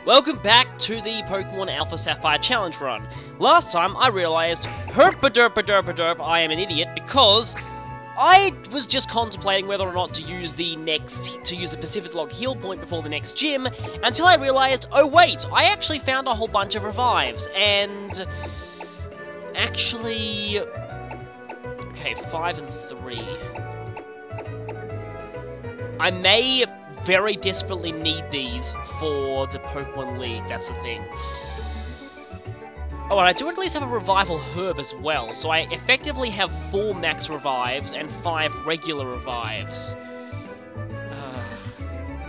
Welcome back to the Pokemon Alpha Sapphire Challenge Run. Last time I realized, herp-a-derp-a-derp-a-derp, I am an idiot because I was just contemplating whether or not to use the Pacific Log heal point before the next gym, until I realized, oh wait, I actually found a whole bunch of revives, and actually, okay, 5 and 3. I may very desperately need these for the Pokemon League, that's the thing. Oh, and I do at least have a Revival Herb as well, so I effectively have 4 max revives and 5 regular revives.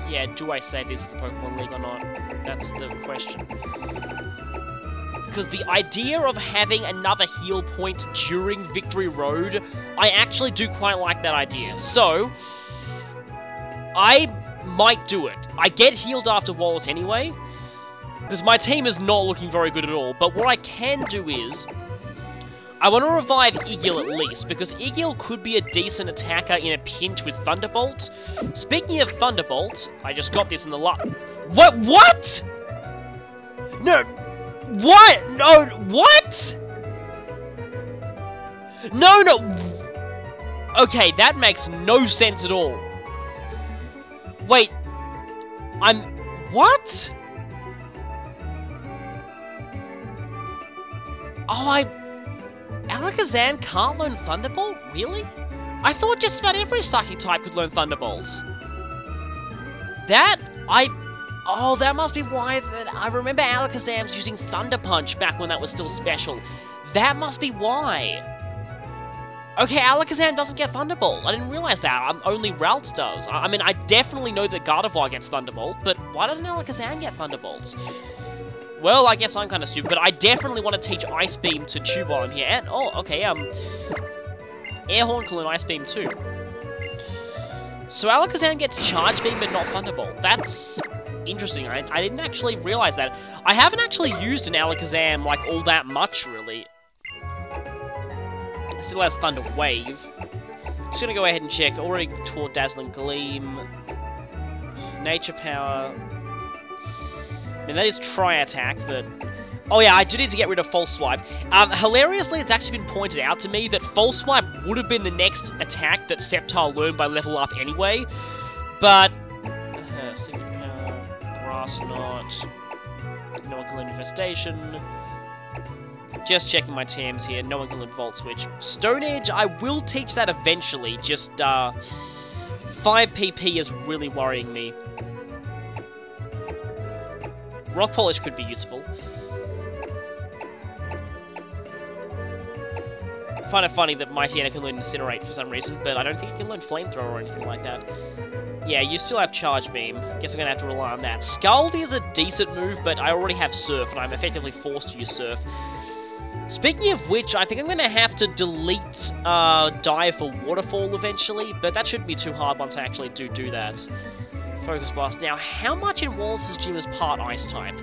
Yeah, do I say this is the Pokemon League or not? That's the question. Because the idea of having another heal point during Victory Road, I actually do quite like that idea. So, I might do it. I get healed after Wallace anyway, because my team is not looking very good at all, but what I can do is, I want to revive Igil at least, because Igil could be a decent attacker in a pinch with Thunderbolt. Speaking of Thunderbolt, I just got this in the What? No! What? No, what? No! Okay, that makes no sense at all. Wait, what? Oh, Alakazam can't learn Thunderbolt? Really? I thought just about every Psychic type could learn Thunderbolt. Oh, that must be why I remember Alakazam's using Thunder Punch back when that was still special. That must be why. Okay, Alakazam doesn't get Thunderbolt. I didn't realize that. Only Ralts does. I mean, I definitely know that Gardevoir gets Thunderbolt, but why doesn't Alakazam get Thunderbolt? Well, I guess I'm kind of stupid, but I definitely want to teach Ice Beam to Chubon here. And, oh, okay, Air Horn can learn Ice Beam too. So Alakazam gets Charge Beam, but not Thunderbolt. That's interesting. I didn't actually realize that. I haven't actually used an Alakazam, like, all that much, really. Still has Thunder Wave. Just gonna go ahead and check. Already taught Dazzling Gleam. Nature Power. I mean, that is Tri-Attack, but... Oh yeah, I do need to get rid of False Swipe. Hilariously, it's actually been pointed out to me that False Swipe would have been the next attack that Sceptile learned by level up anyway. But... Single Power, Grass Knot, no one can learn Infestation. Just checking my TMs here, no one can learn Volt Switch. Stone Edge, I will teach that eventually, just 5 PP is really worrying me. Rock Polish could be useful. I find it funny that Mightyena can learn Incinerate for some reason, but I don't think it can learn Flamethrower or anything like that. Yeah, you still have Charge Beam. Guess I'm gonna have to rely on that. Scald is a decent move, but I already have Surf, and I'm effectively forced to use Surf. Speaking of which, I think I'm going to have to delete Dive for Waterfall eventually, but that shouldn't be too hard once I actually do that. Focus Blast. Now, how much in Wallace's gym is part Ice type?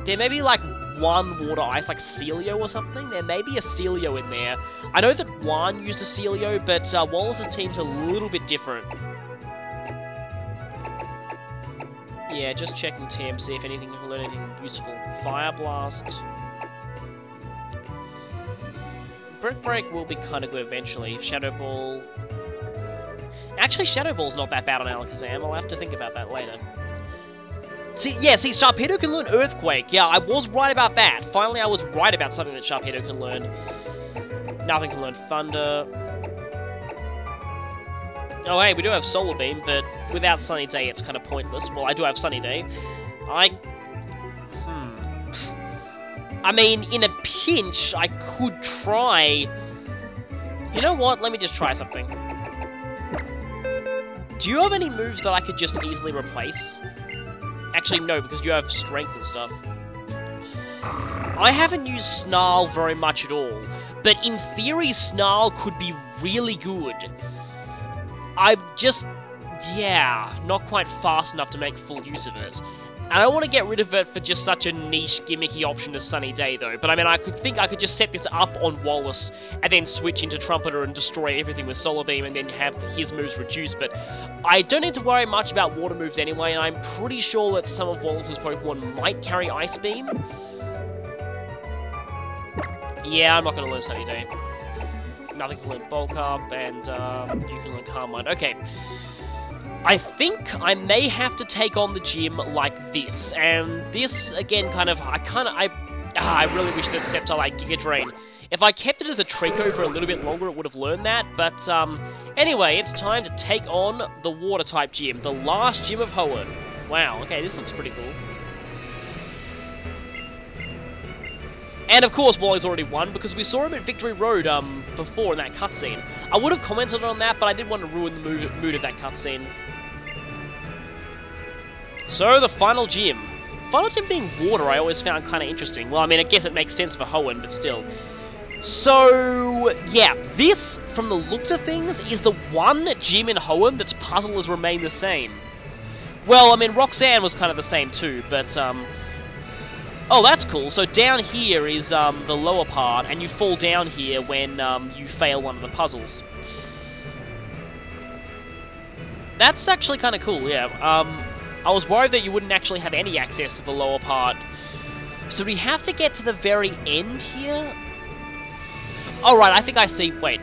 There may be like 1 Water Ice, like Celio or something. There may be a Celio in there. I know that Juan used a Celio, but Wallace's team's a little bit different. Yeah, just checking TM, see if anything can learn anything useful. Fire Blast. Brick Break will be kind of good eventually. Shadow Ball... Actually, Shadow Ball's not that bad on Alakazam. I'll have to think about that later. See, Sharpedo can learn Earthquake. Yeah, I was right about that. Finally, I was right about something that Sharpedo can learn. Nothing can learn Thunder. Oh, hey, we do have Solar Beam, but without Sunny Day, it's kind of pointless. Well, I do have Sunny Day. I mean, in a pinch, I could try... You know what? Let me just try something. Do you have any moves that I could just easily replace? Actually, no, because you have Strength and stuff. I haven't used Snarl very much at all, but in theory, Snarl could be really good. I'm just... yeah, not quite fast enough to make full use of it. I don't want to get rid of it for just such a niche, gimmicky option as Sunny Day, though. But I mean, I could just set this up on Wallace and then switch into Trumpeter and destroy everything with Solar Beam and then have his moves reduced. But I don't need to worry much about water moves anyway, and I'm pretty sure that some of Wallace's Pokemon might carry Ice Beam. Yeah, I'm not going to learn Sunny Day. Nothing can learn Bulk Up, and you can learn Calm Mind. Okay. I think I may have to take on the gym like this, and this, again, I really wish that Sceptile had Giga Drain. If I kept it as a Trico for a little bit longer, it would have learned that, but, anyway, it's time to take on the Water-type gym, the last gym of Hoenn. Wow, okay, this looks pretty cool. And, of course, Wally's already won, because we saw him at Victory Road, before in that cutscene. I would have commented on that, but I didn't want to ruin the mood of that cutscene. So, the final gym. Final gym being water I always found kind of interesting. Well, I mean, I guess it makes sense for Hoenn, but still. So, yeah, this, from the looks of things, is the one gym in Hoenn that's puzzle has remained the same. Well, I mean, Roxanne was kind of the same too, but, oh, that's cool. So down here is the lower part, and you fall down here when you fail one of the puzzles. That's actually kind of cool, yeah. I was worried that you wouldn't actually have any access to the lower part. So we have to get to the very end here? Oh, right, I think I see... Wait.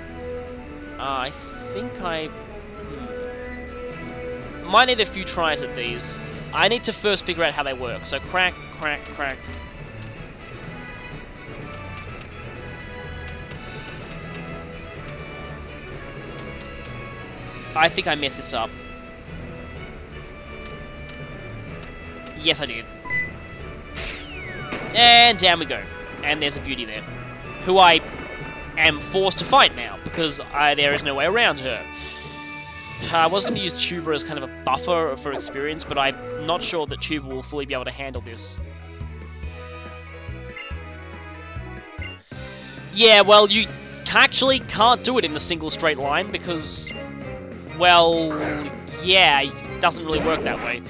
I think I... Might need a few tries at these. I need to first figure out how they work. So crack, crack, crack. I think I messed this up. Yes, I did. And down we go. And there's a beauty there. Who I am forced to fight now, because there is no way around her. I was going to use Tuber as kind of a buffer for experience, but I'm not sure that Tuber will fully be able to handle this. Yeah, well, you actually can't do it in a single straight line, because, well, yeah, it doesn't really work that way.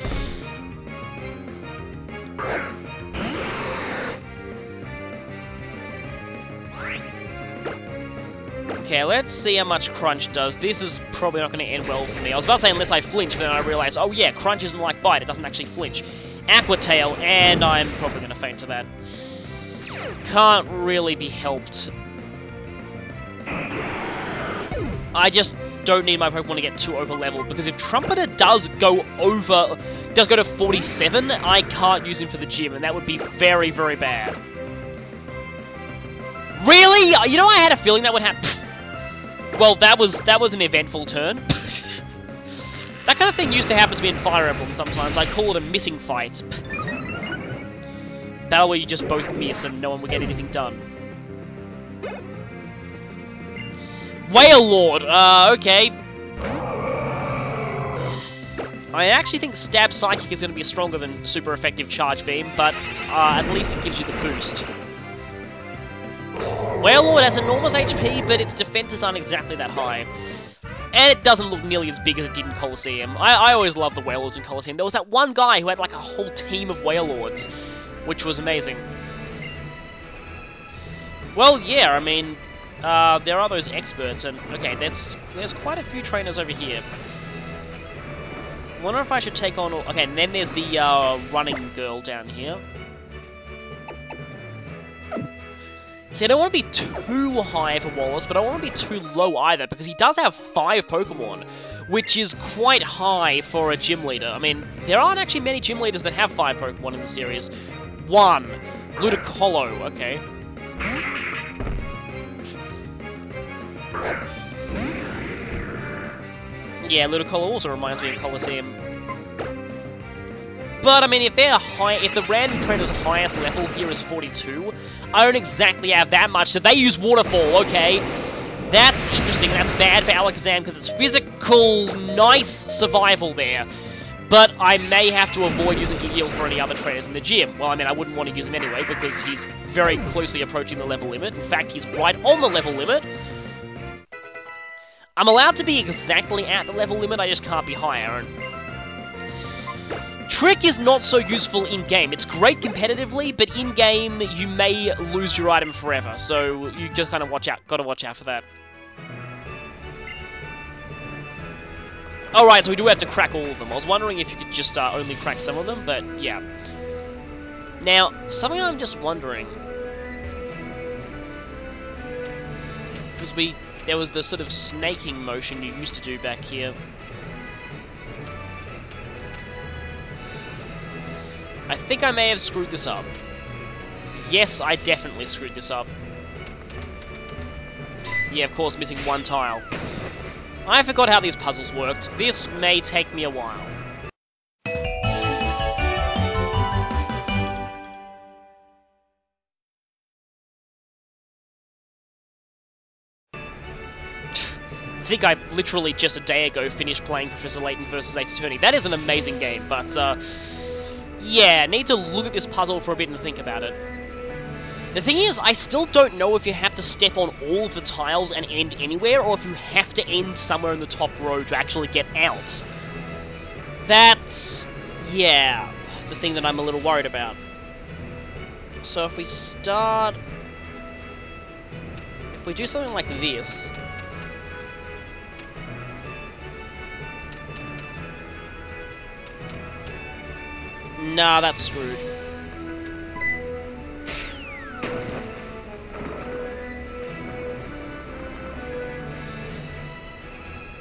Okay, let's see how much Crunch does. This is probably not going to end well for me. I was about to say unless I flinch, but then I realized, oh yeah, Crunch isn't like Bite, it doesn't actually flinch. Aqua Tail, and I'm probably going to faint to that. Can't really be helped. I just don't need my Pokemon to get too over leveled, because if Trumpeter does go to 47, I can't use him for the gym, and that would be very, very bad. Really? You know, I had a feeling that would happen. Well, that was an eventful turn. That kind of thing used to happen to me in Fire Emblem sometimes. I call it a missing fight. That way you just both miss and no one will get anything done. Whale Lord! Okay. I actually think Stab Psychic is going to be stronger than super effective Charge Beam, but at least it gives you the boost. Whale Lord has enormous HP, but its defenses aren't exactly that high. And it doesn't look nearly as big as it did in Colosseum. I always loved the Whale Lords in Colosseum. There was that one guy who had like a whole team of Whale Lords, which was amazing. Well, yeah, I mean, there are those experts, and okay, there's quite a few trainers over here. I wonder if I should take on... Okay, and then there's the running girl down here. See, I don't want to be too high for Wallace, but I don't want to be too low either, because he does have 5 Pokemon, which is quite high for a gym leader. I mean, there aren't actually many gym leaders that have 5 Pokemon in the series. 1. Ludicolo, okay. Yeah, Ludicolo also reminds me of Colosseum. But, I mean, if the random trainer's highest level here is 42, I don't exactly have that much, so they use Waterfall, okay. That's interesting, that's bad for Alakazam, because it's physical, nice survival there. But I may have to avoid using Eel for any other trainers in the gym. Well, I mean, I wouldn't want to use him anyway, because he's very closely approaching the level limit. In fact, he's right on the level limit. I'm allowed to be exactly at the level limit, I just can't be higher. And trick is not so useful in-game. It's great competitively, but in-game, you may lose your item forever. So you just kind of gotta watch out for that. Alright, so we do have to crack all of them. I was wondering if you could just only crack some of them, but yeah. Now, something I'm just wondering... Because there was the sort of snaking motion you used to do back here. I think I may have screwed this up. Yes, I definitely screwed this up. Yeah, of course, missing one tile. I forgot how these puzzles worked. This may take me a while. I think I literally just a day ago finished playing Professor Layton vs. Ace Attorney. That is an amazing game, but yeah, need to look at this puzzle for a bit and think about it. The thing is, I still don't know if you have to step on all of the tiles and end anywhere, or if you have to end somewhere in the top row to actually get out. That's, yeah, the thing that I'm a little worried about. So if we start... If we do something like this... Nah, that's screwed.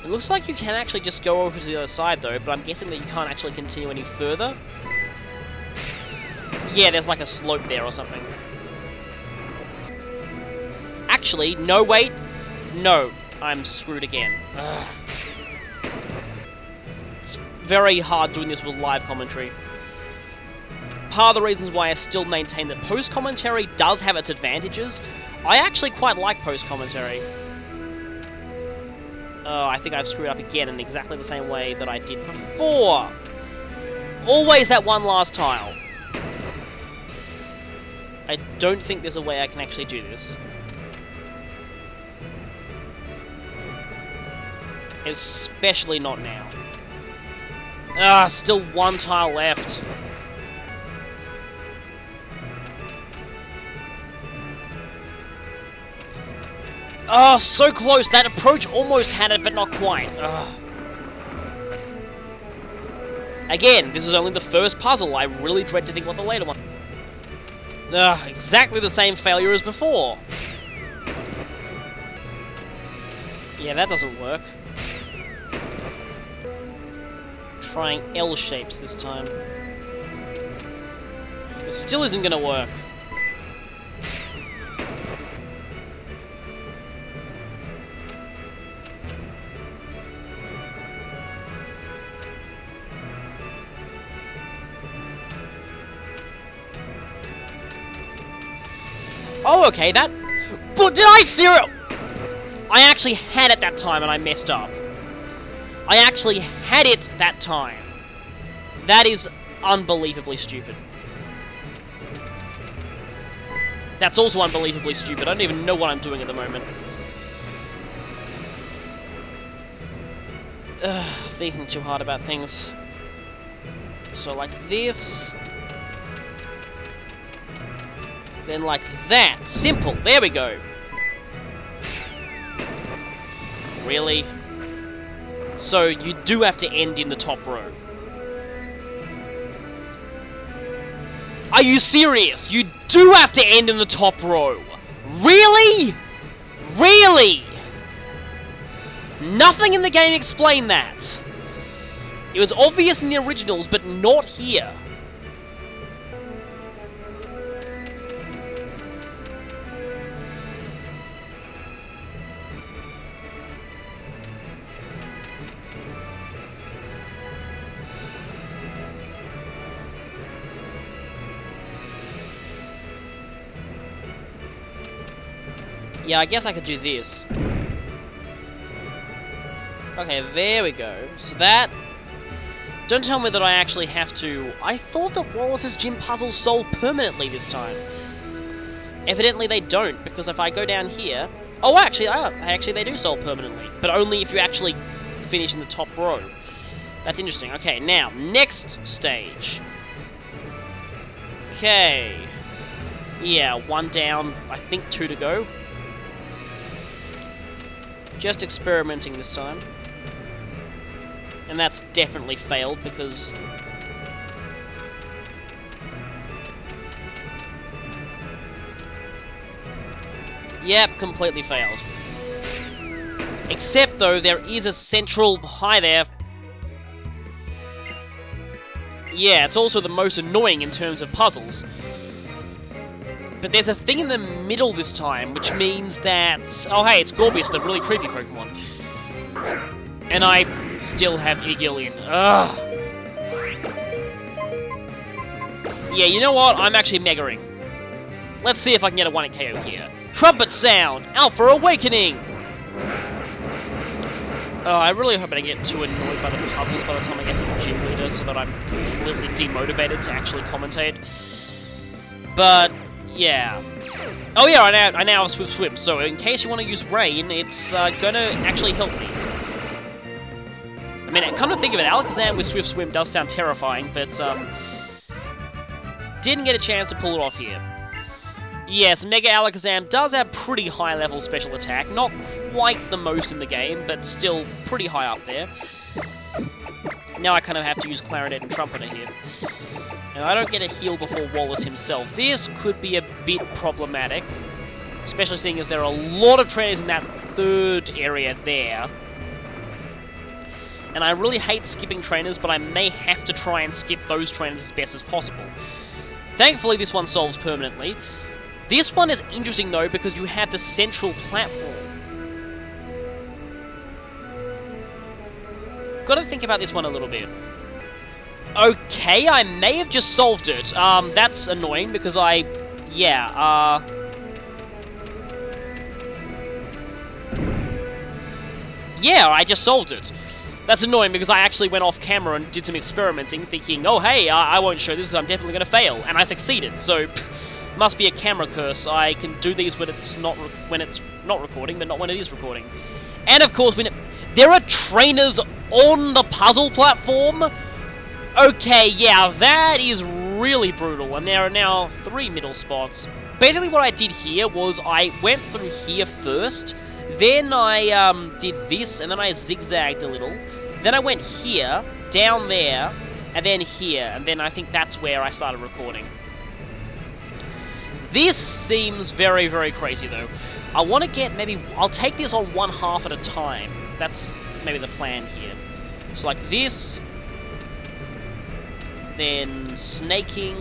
It looks like you can actually just go over to the other side though, but I'm guessing that you can't actually continue any further. Yeah, there's like a slope there or something. Actually, no, wait. No, I'm screwed again. Ugh. It's very hard doing this with live commentary. Part of the reasons why I still maintain that post-commentary does have its advantages. I actually quite like post-commentary. Oh, I think I've screwed up again in exactly the same way that I did before. Always that one last tile. I don't think there's a way I can actually do this. Especially not now. Ah, still one tile left. Oh, so close! That approach almost had it, but not quite. Ugh. Again, this is only the first puzzle. I really dread to think what the later one... Ugh, exactly the same failure as before. Yeah, that doesn't work. Trying L shapes this time. This still isn't gonna work. Oh, okay, that... But did I zero? I actually had it that time and I messed up. I actually had it that time. That is unbelievably stupid. That's also unbelievably stupid. I don't even know what I'm doing at the moment. Thinking too hard about things. So like this... Then like that. Simple. There we go. Really? So you do have to end in the top row. Are you serious? You do have to end in the top row. Really? Really? Nothing in the game explained that. It was obvious in the originals, but not here. Yeah, I guess I could do this. Okay, there we go. So that... Don't tell me that I actually have to... I thought that Wallace's gym puzzles solve permanently this time. Evidently they don't, because if I go down here... Oh, actually they do solve permanently. But only if you actually finish in the top row. That's interesting. Okay, now, next stage. Okay. Yeah, 1 down, I think 2 to go. Just experimenting this time. And that's definitely failed because... Yep, completely failed. Except, though, there is a central... Hi there. Yeah, it's also the most annoying in terms of puzzles. But there's a thing in the middle this time, which means that... Oh, hey, it's Gorbius, the really creepy Pokemon. And I still have Igillion. Ugh. Yeah, you know what? I'm actually Mega-ing. Let's see if I can get a 1-hit KO here. Trumpet Sound! Alpha Awakening! Oh, I really hope I don't get too annoyed by the puzzles by the time I get to the gym leader so that I'm completely demotivated to actually commentate. But, yeah. Oh yeah, I now have Swift Swim, so in case you want to use Rain, it's gonna actually help me. I mean, come to think of it, Alakazam with Swift Swim does sound terrifying, but, didn't get a chance to pull it off here. Yes, Mega Alakazam does have pretty high level special attack. Not quite the most in the game, but still pretty high up there. Now I kind of have to use Clarinet and Trumpeter here. Now I don't get a heal before Wallace himself. This could be a bit problematic. Especially seeing as there are a lot of trainers in that third area there. And I really hate skipping trainers, but I may have to try and skip those trainers as best as possible. Thankfully this one solves permanently. This one is interesting, though, because you have the central platform. Gotta think about this one a little bit. Okay, I may have just solved it. That's annoying, because yeah, I just solved it. That's annoying, because I actually went off camera and did some experimenting, thinking, oh, hey, I won't show this, because I'm definitely gonna fail. And I succeeded, so... Must be a camera curse. I can do these when it's not recording, but not when it is recording. And of course, there are trainers on the puzzle platform. Okay, yeah, that is really brutal. And there are now 3 middle spots. Basically, what I did here was I went through here first, then I did this, and then I zigzagged a little. Then I went here, down there, and then here, and then I think that's where I started recording. This seems very, very crazy, though. I want to get maybe... I'll take this on 1/2 at a time. That's maybe the plan here. So like this. Then snaking.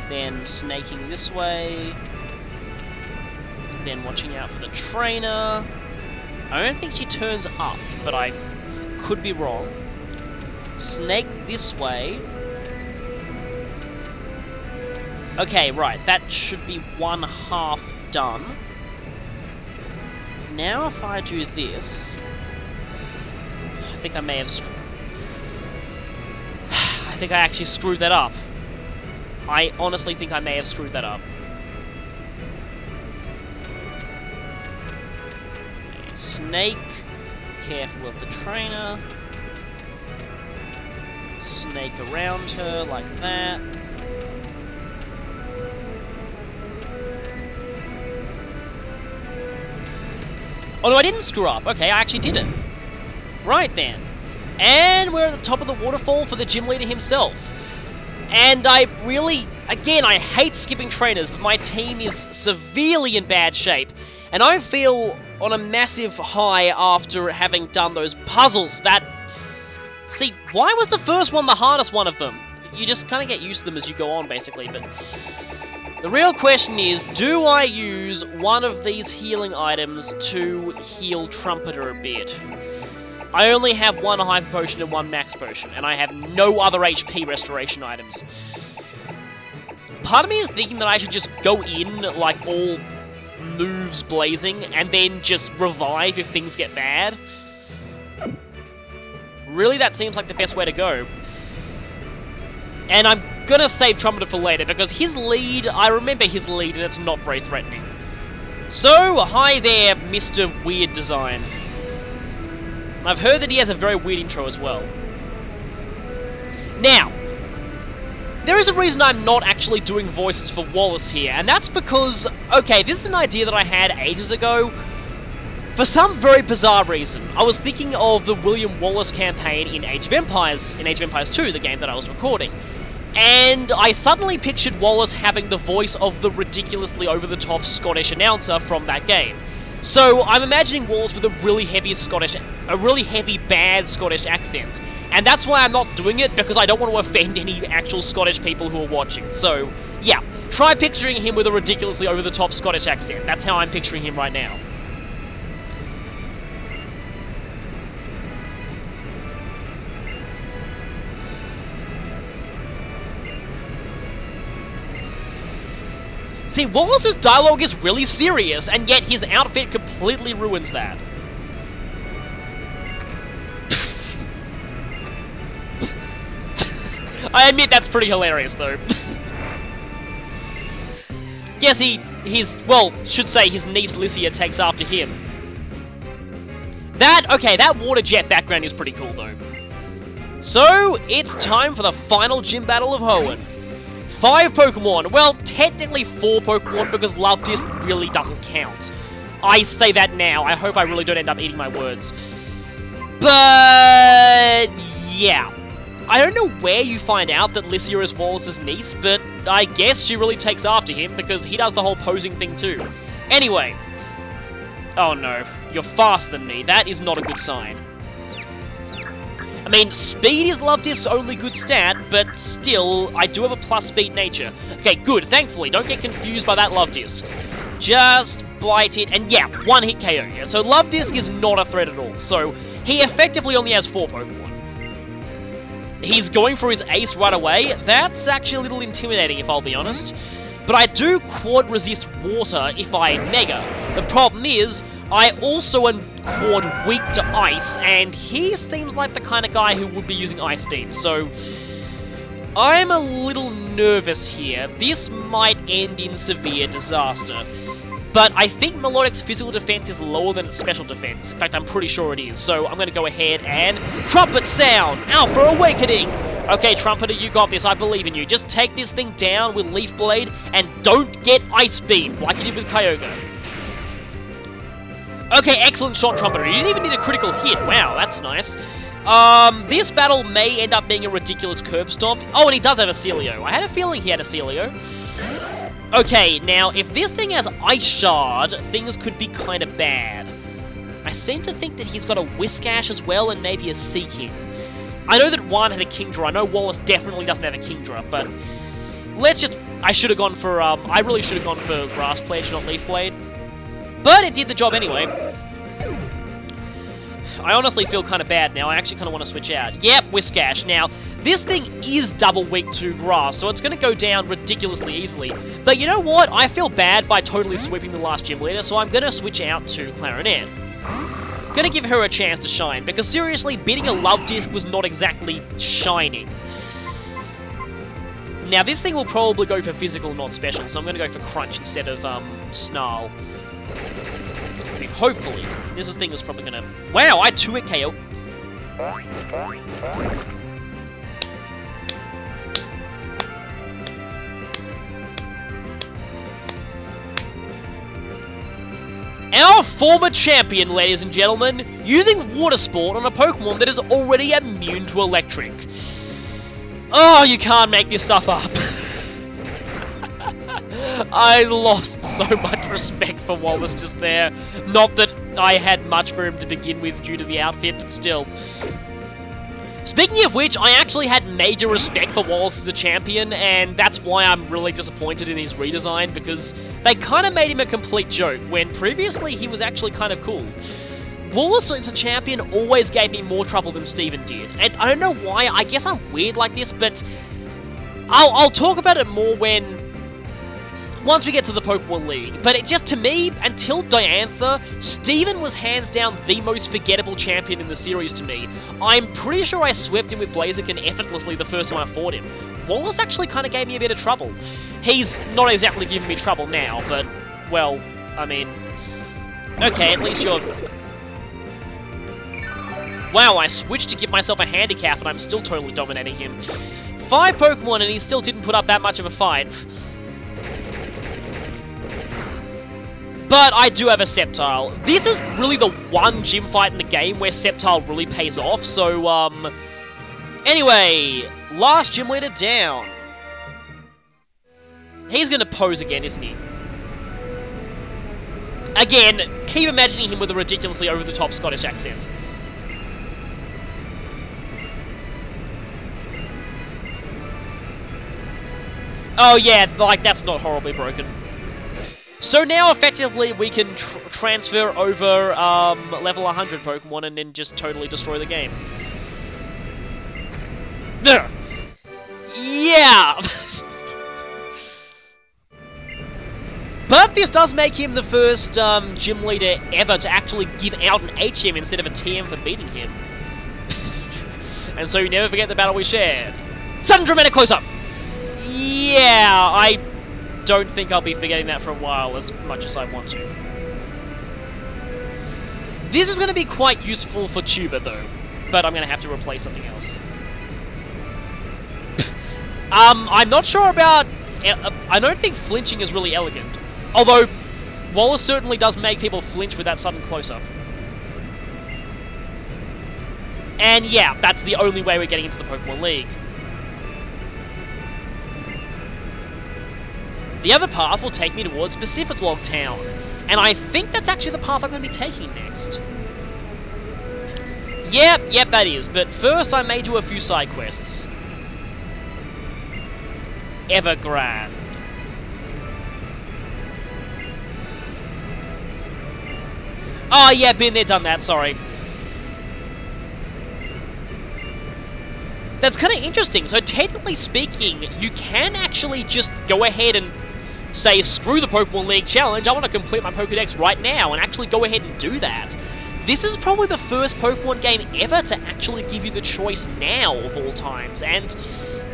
Then snaking this way. Then watching out for the trainer. I don't think she turns up, but I could be wrong. Snake this way. Okay, right, that should be 1/2 done. Now if I do this... I think I may have... I think I actually screwed that up. I honestly think I may have screwed that up. Okay, snake. Careful of the trainer. Snake around her like that. Oh, no, I didn't screw up. Okay, I actually did it. Right then. And we're at the top of the waterfall for the gym leader himself. And I really, again, I hate skipping trainers, but my team is severely in bad shape. And I feel on a massive high after having done those puzzles that... See, why was the first one the hardest one of them? You just kind of get used to them as you go on, basically, but... The real question is, do I use one of these healing items to heal Trumpeter a bit? I only have 1 Hyper Potion and 1 Max Potion, and I have no other HP restoration items. Part of me is thinking that I should just go in, like, all moves blazing, and then just revive if things get bad. Really, that seems like the best way to go. And I'm gonna save Trumpeter for later, because his lead, I remember his lead, and it's not very threatening. So, hi there, Mr. Weird Design. I've heard that he has a very weird intro as well. Now, there is a reason I'm not actually doing voices for Wallace here, and that's because, okay, this is an idea that I had ages ago. For some very bizarre reason, I was thinking of the William Wallace campaign in Age of Empires 2, the game that I was recording. And I suddenly pictured Wallace having the voice of the ridiculously over-the-top Scottish announcer from that game. So I'm imagining Wallace with a really heavy bad Scottish accent. And that's why I'm not doing it, because I don't want to offend any actual Scottish people who are watching. So, yeah, try picturing him with a ridiculously over-the-top Scottish accent. That's how I'm picturing him right now. See, Wallace's dialogue is really serious, and yet his outfit completely ruins that. I admit that's pretty hilarious, though. Guess should say his niece Lycia takes after him. That water jet background is pretty cool, though. So, it's time for the final gym battle of Hoenn. 5 Pokemon. Well, technically 4 Pokemon, because Love Disc really doesn't count. I say that now. I hope I really don't end up eating my words. But yeah. I don't know where you find out that Lycia is Wallace's niece, but I guess she really takes after him, because he does the whole posing thing too. Anyway. Oh no, you're faster than me. That is not a good sign. I mean, speed is Love Disc's only good stat, but still, I do have a plus speed nature. Okay, good, thankfully, don't get confused by that Love Disc. Just bite it, and yeah, 1-hit KO. Yeah, so Love Disc is not a threat at all, so he effectively only has 4 Pokemon. He's going for his ace right away. That's actually a little intimidating, if I'll be honest. But I do quad resist water if I mega. The problem is, I also am quad weak to ice, and he seems like the kind of guy who would be using Ice Beam, so I'm a little nervous here. This might end in severe disaster. But I think Melodic's physical defense is lower than its special defense. In fact, I'm pretty sure it is. So I'm going to go ahead and Trumpet Sound! Out for Awakening! Okay, Trumpeter, you got this. I believe in you. Just take this thing down with Leaf Blade and don't get Ice Beam like you did with Kyogre. Okay, excellent shot, Trumpeter. You didn't even need a critical hit. Wow, that's nice. This battle may end up being a ridiculous curb stomp. Oh, and he does have a Celio. I had a feeling he had a Celio. Okay, now, if this thing has Ice Shard, things could be kind of bad. I seem to think that he's got a Whiskash as well, and maybe a Seaking. I know that one had a Kingdra. I know Wallace definitely doesn't have a Kingdra, but let's just... I should have gone for, I really should have gone for Grass Pledge, not Leaf Blade. But it did the job anyway. I honestly feel kind of bad now. I actually kind of want to switch out. Yep, Whiskash. Now, this thing is double weak to Grass, so it's going to go down ridiculously easily. But you know what? I feel bad by totally sweeping the last gym leader, so I'm going to switch out to Clarinet. Going to give her a chance to shine, because seriously, beating a Love Disc was not exactly shining. Now, this thing will probably go for physical, not special, so I'm going to go for Crunch instead of Snarl. I mean, hopefully. This thing is probably going to... Wow, I 2-hit KO. Our former champion, ladies and gentlemen, using Water Sport on a Pokemon that is already immune to Electric. Oh, you can't make this stuff up. I lost so much respect for Wallace just there. Not that I had much for him to begin with due to the outfit, but still. Speaking of which, I actually had major respect for Wallace as a champion, and that's why I'm really disappointed in his redesign, because they kind of made him a complete joke, when previously he was actually kind of cool. Wallace as a champion always gave me more trouble than Steven did, and I don't know why. I guess I'm weird like this, but I'll talk about it more once we get to the Pokemon League. But it just, to me, until Diantha, Steven was hands down the most forgettable champion in the series to me. I'm pretty sure I swept him with Blaziken effortlessly the first time I fought him. Wallace actually kind of gave me a bit of trouble. He's not exactly giving me trouble now, but, well, I mean... Okay, at least you're... Wow, I switched to give myself a handicap and I'm still totally dominating him. 5 Pokemon and he still didn't put up that much of a fight. But I do have a Sceptile. This is really the one gym fight in the game where Sceptile really pays off, so, anyway, last gym leader down. He's gonna pose again, isn't he? Again, keep imagining him with a ridiculously over-the-top Scottish accent. Oh yeah, like, that's not horribly broken. So now, effectively, we can transfer over level 100 Pokemon and then just totally destroy the game. Ugh. Yeah! But this does make him the first gym leader ever to actually give out an HM instead of a TM for beating him. And so you never forget the battle we shared. Sudden dramatic close-up! Yeah, I don't think I'll be forgetting that for a while as much as I want to. This is going to be quite useful for Tutor, though. But I'm going to have to replace something else. I'm not sure about... I don't think flinching is really elegant. Although, Wallace certainly does make people flinch with that sudden close-up. And yeah, that's the only way we're getting into the Pokemon League. The other path will take me towards Pacific Log Town. And I think that's actually the path I'm going to be taking next. Yep, that is. But first I may do a few side quests. Evergrande. Oh yeah, been there, done that, sorry. That's kind of interesting. So technically speaking, you can actually just go ahead and say, screw the Pokemon League Challenge, I want to complete my Pokedex right now, and actually go ahead and do that. This is probably the first Pokemon game ever to actually give you the choice now of all times, and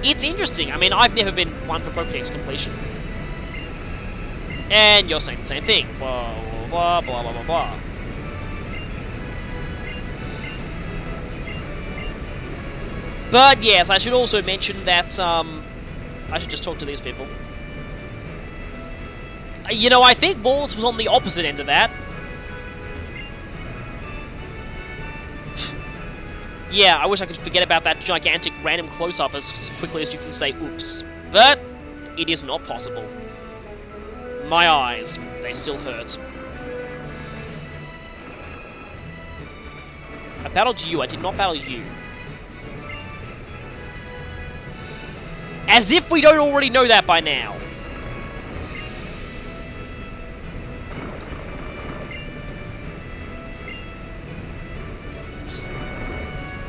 it's interesting. I mean, I've never been one for Pokedex completion. And you're saying the same thing. Blah, blah, blah, blah, blah, blah. But yes, I should also mention that, I should just talk to these people. You know, I think Wallace was on the opposite end of that. Yeah, I wish I could forget about that gigantic random close-up as quickly as you can say oops. But it is not possible. My eyes, they still hurt. I battled you, I did not battle you. As if we don't already know that by now.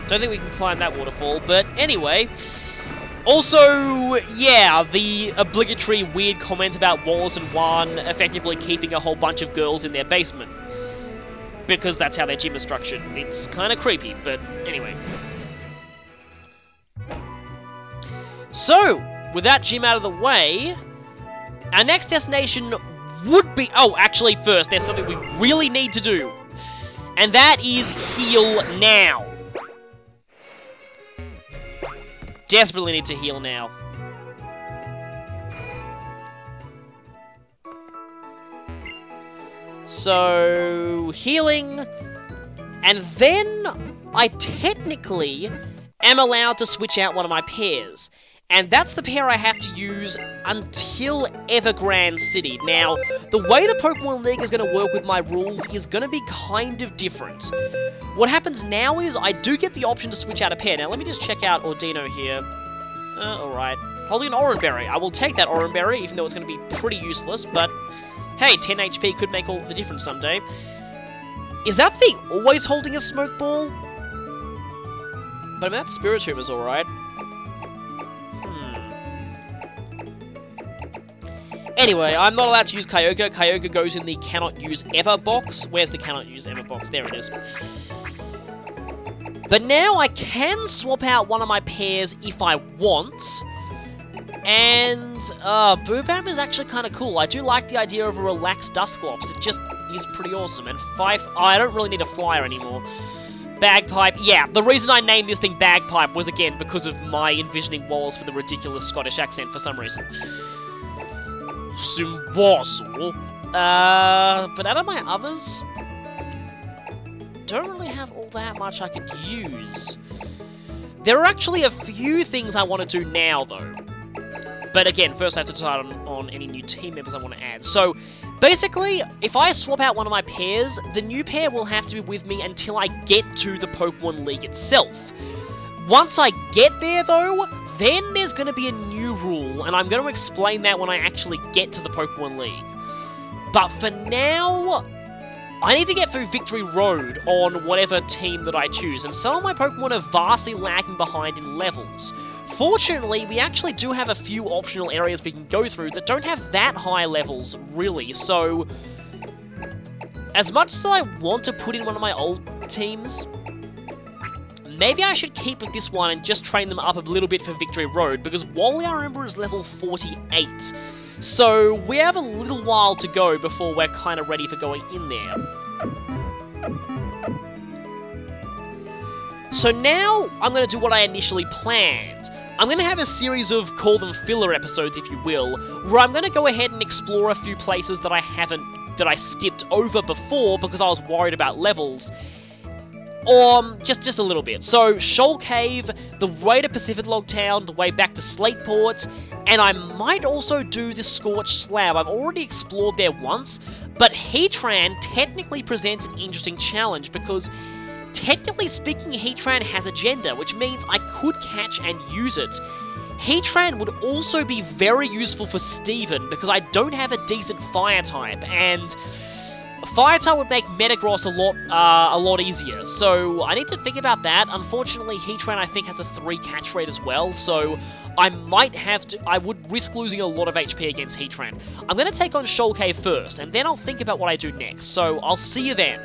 Don't think we can climb that waterfall, but anyway. Also, yeah, the obligatory weird comment about Wallace and Juan effectively keeping a whole bunch of girls in their basement. Because that's how their gym is structured. It's kind of creepy, but anyway. So, with that gym out of the way, our next destination would be... Oh, actually, first, there's something we really need to do. And that is heal now. Desperately need to heal now. So, healing, and then I technically am allowed to switch out one of my pairs. And that's the pair I have to use until Evergrande City. Now, the way the Pokemon League is going to work with my rules is going to be kind of different. What happens now is I do get the option to switch out a pair. Now, let me just check out Ordino here. Alright. Holding an Oranberry. I will take that Oranberry, even though it's going to be pretty useless, but hey, 10 HP could make all the difference someday. Is that thing always holding a Smoke Ball? But I mean, that Spiritomb is alright. Anyway, I'm not allowed to use Kyogre. Kyogre goes in the cannot use ever box. Where's the cannot use ever box? There it is. But now I can swap out one of my pairs if I want. And, Boobam is actually kind of cool. I do like the idea of a relaxed Dusclops. It just is pretty awesome. And I don't really need a Flyer anymore. Bagpipe. Yeah, the reason I named this thing Bagpipe was, again, because of my envisioning Wallace with a ridiculous Scottish accent for some reason. Simbossel. But out of my others, don't really have all that much I could use. There are actually a few things I want to do now, though. But again, first I have to decide on any new team members I want to add. So, basically, if I swap out one of my pairs, the new pair will have to be with me until I get to the Pokemon League itself. Once I get there, though, then there's going to be a new rule, and I'm going to explain that when I actually get to the Pokemon League. But for now, I need to get through Victory Road on whatever team that I choose, and some of my Pokemon are vastly lagging behind in levels. Fortunately, we actually do have a few optional areas we can go through that don't have that high levels, really, so as much as I want to put in one of my old teams, maybe I should keep with this one and just train them up a little bit for Victory Road, because Wally, I remember, is level 48. So we have a little while to go before we're kind of ready for going in there. So now I'm going to do what I initially planned. I'm going to have a series of, call them filler episodes, if you will, where I'm going to go ahead and explore a few places that I skipped over before because I was worried about levels. Just a little bit. So, Shoal Cave, the way to Pacific Log Town, the way back to Slateport, and I might also do the Scorched Slab. I've already explored there once, but Heatran technically presents an interesting challenge because, technically speaking, Heatran has a gender, which means I could catch and use it. Heatran would also be very useful for Steven because I don't have a decent Fire type, and Fire type would make Metagross a lot easier, so I need to think about that. Unfortunately, Heatran I think has a 3 catch rate as well, so I would risk losing a lot of HP against Heatran. I'm going to take on Shoal Cave first, and then I'll think about what I do next, so I'll see you then.